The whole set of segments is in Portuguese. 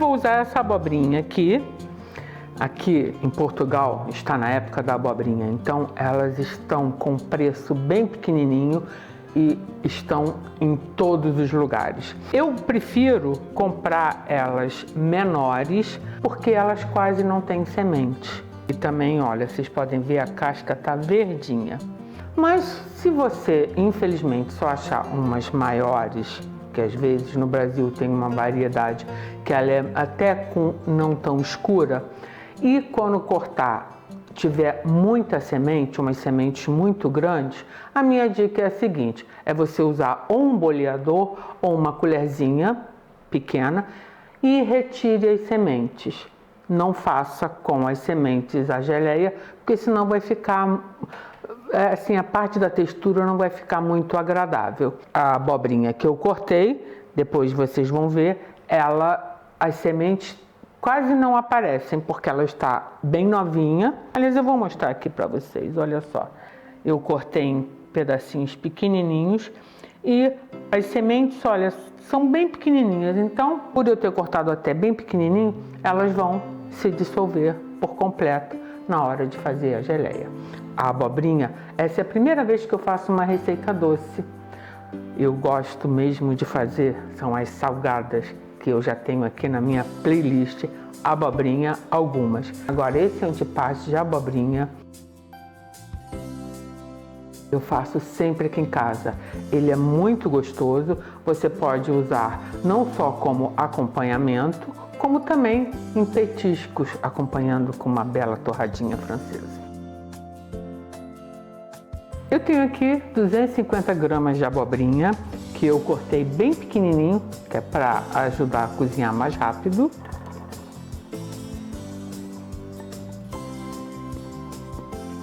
Vou usar essa abobrinha aqui. Aqui em Portugal está na época da abobrinha, então elas estão com preço bem pequenininho e estão em todos os lugares. Eu prefiro comprar elas menores porque elas quase não têm semente. E também, olha, vocês podem ver, a casca tá verdinha. Mas se você, infelizmente, só achar umas maiores, que às vezes no Brasil tem uma variedade que ela é até com não tão escura, e quando cortar tiver muita semente, umas sementes muito grandes, a minha dica é a seguinte, é você usar ou um boleador ou uma colherzinha pequena e retire as sementes. Não faça com as sementes a geleia, porque senão vai ficar, assim, a parte da textura não vai ficar muito agradável. A abobrinha que eu cortei, depois vocês vão ver, as sementes quase não aparecem porque ela está bem novinha. Aliás, eu vou mostrar aqui para vocês, olha só. Eu cortei em pedacinhos pequenininhos e as sementes, olha, são bem pequenininhas. Então, por eu ter cortado até bem pequenininho, elas vão se dissolver por completo na hora de fazer a geleia. A abobrinha, essa é a primeira vez que eu faço uma receita doce. Eu gosto mesmo de fazer, são as salgadas, que eu já tenho aqui na minha playlist, abobrinha algumas. Agora, esse antipasto de abobrinha eu faço sempre aqui em casa. Ele é muito gostoso, você pode usar não só como acompanhamento, como também em petiscos, acompanhando com uma bela torradinha francesa. Eu tenho aqui 250 gramas de abobrinha, que eu cortei bem pequenininho, que é para ajudar a cozinhar mais rápido.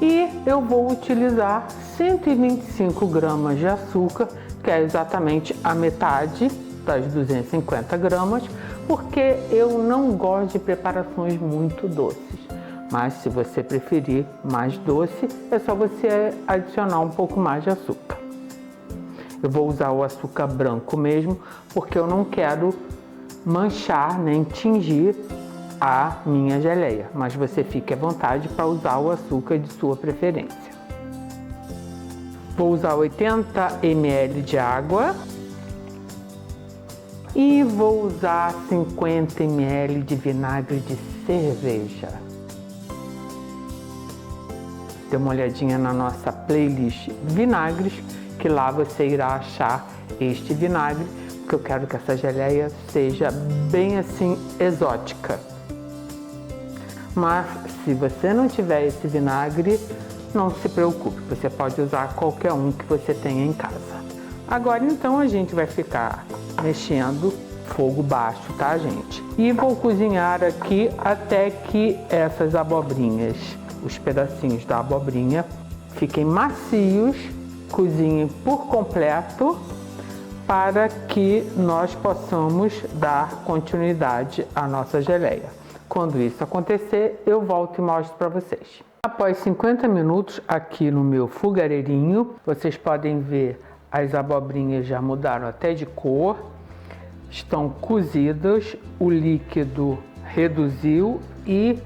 E eu vou utilizar 125 gramas de açúcar, que é exatamente a metade das 250 gramas, porque eu não gosto de preparações muito doces. Mas se você preferir mais doce, é só você adicionar um pouco mais de açúcar. Eu vou usar o açúcar branco mesmo, porque eu não quero manchar nem tingir a minha geleia. Mas você fique à vontade para usar o açúcar de sua preferência. Vou usar 80 ml de água e vou usar 50 ml de vinagre de cerveja. Dê uma olhadinha na nossa playlist vinagres, que lá você irá achar este vinagre, porque eu quero que essa geleia seja bem assim exótica. Mas se você não tiver esse vinagre, não se preocupe, você pode usar qualquer um que você tenha em casa. Agora então a gente vai ficar mexendo, fogo baixo, tá, gente? E vou cozinhar aqui até que essas abobrinhas, os pedacinhos da abobrinha, fiquem macios. Cozinhe por completo para que nós possamos dar continuidade à nossa geleia. Quando isso acontecer, eu volto e mostro para vocês. Após 50 minutos aqui no meu fogareirinho, vocês podem ver as abobrinhas já mudaram até de cor, estão cozidas, o líquido reduziu e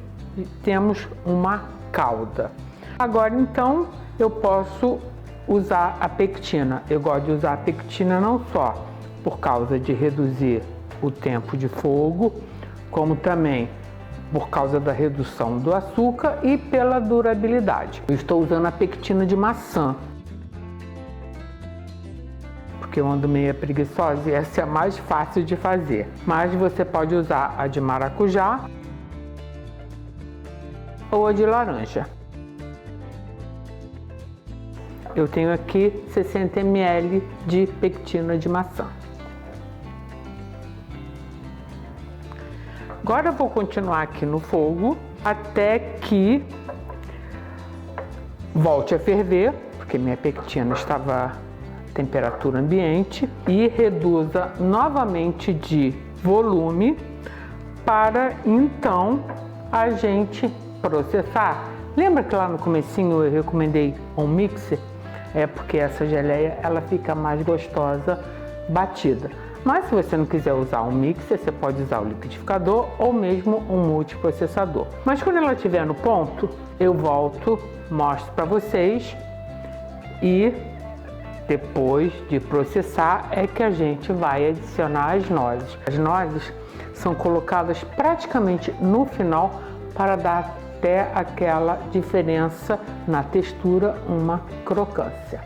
temos uma calda. Agora então eu posso usar a pectina. Eu gosto de usar a pectina não só por causa de reduzir o tempo de fogo, como também por causa da redução do açúcar e pela durabilidade. Eu estou usando a pectina de maçã, porque eu ando meio preguiçosa e essa é a mais fácil de fazer. Mas você pode usar a de maracujá ou a de laranja. Eu tenho aqui 60 ml de pectina de maçã. Agora eu vou continuar aqui no fogo até que volte a ferver, porque minha pectina estava a temperatura ambiente, e reduza novamente de volume para então a gente processar. Lembra que lá no comecinho eu recomendei um mixer? É porque essa geleia ela fica mais gostosa batida. Mas se você não quiser usar um mixer, você pode usar o liquidificador ou mesmo um multiprocessador. Mas quando ela estiver no ponto, eu volto, mostro para vocês e depois de processar é que a gente vai adicionar as nozes. As nozes são colocadas praticamente no final para dar até aquela diferença na textura, uma crocância.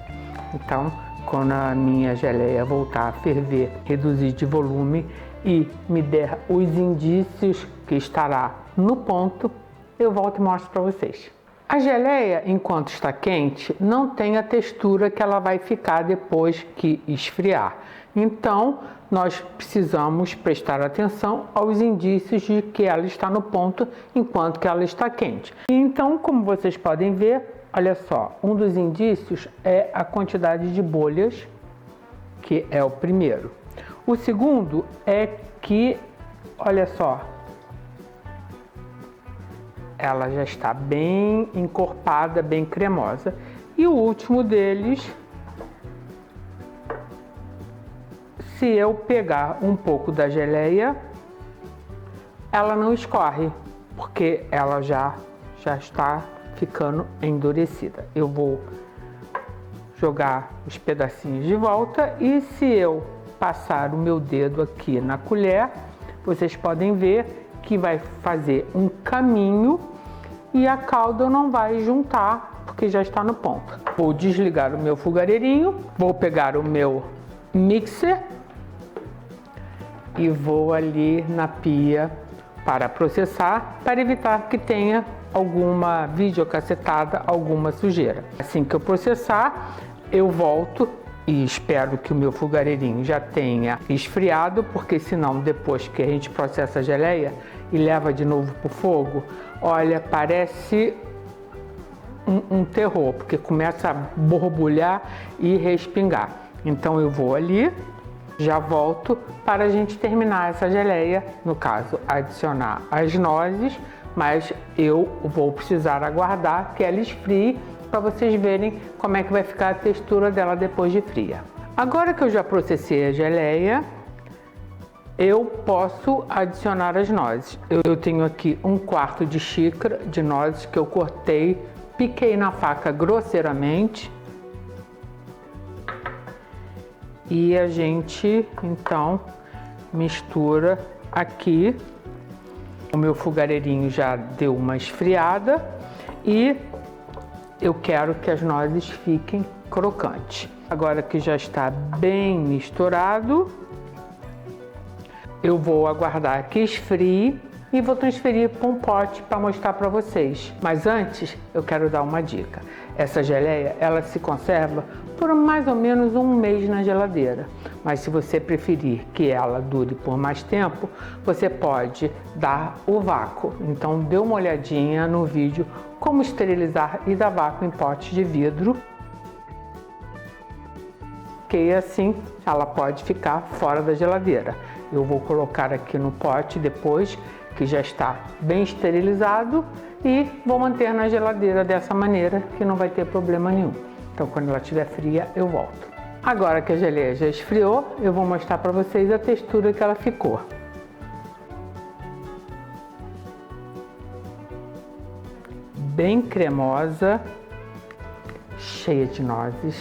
Então, quando a minha geleia voltar a ferver, reduzir de volume e me der os indícios que estará no ponto, eu volto e mostro para vocês. A geleia, enquanto está quente, não tem a textura que ela vai ficar depois que esfriar. Então, nós precisamos prestar atenção aos indícios de que ela está no ponto enquanto que ela está quente. Então, como vocês podem ver, olha só, um dos indícios é a quantidade de bolhas, que é o primeiro. O segundo é que, olha só, ela já está bem encorpada, bem cremosa. E o último deles, se eu pegar um pouco da geleia, ela não escorre, porque ela já está ficando endurecida. Eu vou jogar os pedacinhos de volta e se eu passar o meu dedo aqui na colher, vocês podem ver que vai fazer um caminho e a calda não vai juntar, porque já está no ponto. Vou desligar o meu fogareirinho, vou pegar o meu mixer e vou ali na pia para processar, para evitar que tenha alguma videocassetada, alguma sujeira. Assim que eu processar, eu volto e espero que o meu fogareirinho já tenha esfriado, porque senão depois que a gente processa a geleia e leva de novo para o fogo, olha, parece um terror, porque começa a borbulhar e respingar. Então eu vou ali, já volto para a gente terminar essa geleia, no caso adicionar as nozes, mas eu vou precisar aguardar que ela esfrie para vocês verem como é que vai ficar a textura dela depois de fria. Agora que eu já processei a geleia, eu posso adicionar as nozes. Eu tenho aqui 1/4 de xícara de nozes que eu cortei, piquei na faca grosseiramente. E a gente, então, mistura aqui. O meu fogareirinho já deu uma esfriada e eu quero que as nozes fiquem crocantes. Agora que já está bem misturado, eu vou aguardar que esfrie e vou transferir para um pote para mostrar para vocês. Mas antes, eu quero dar uma dica. Essa geleia, ela se conserva por mais ou menos um mês na geladeira. Mas se você preferir que ela dure por mais tempo, você pode dar o vácuo. Então, dê uma olhadinha no vídeo como esterilizar e dar vácuo em potes de vidro, que assim ela pode ficar fora da geladeira. Eu vou colocar aqui no pote depois que já está bem esterilizado e vou manter na geladeira dessa maneira que não vai ter problema nenhum. Então quando ela estiver fria eu volto. Agora que a geleia já esfriou, eu vou mostrar para vocês a textura que ela ficou. Bem cremosa, cheia de nozes.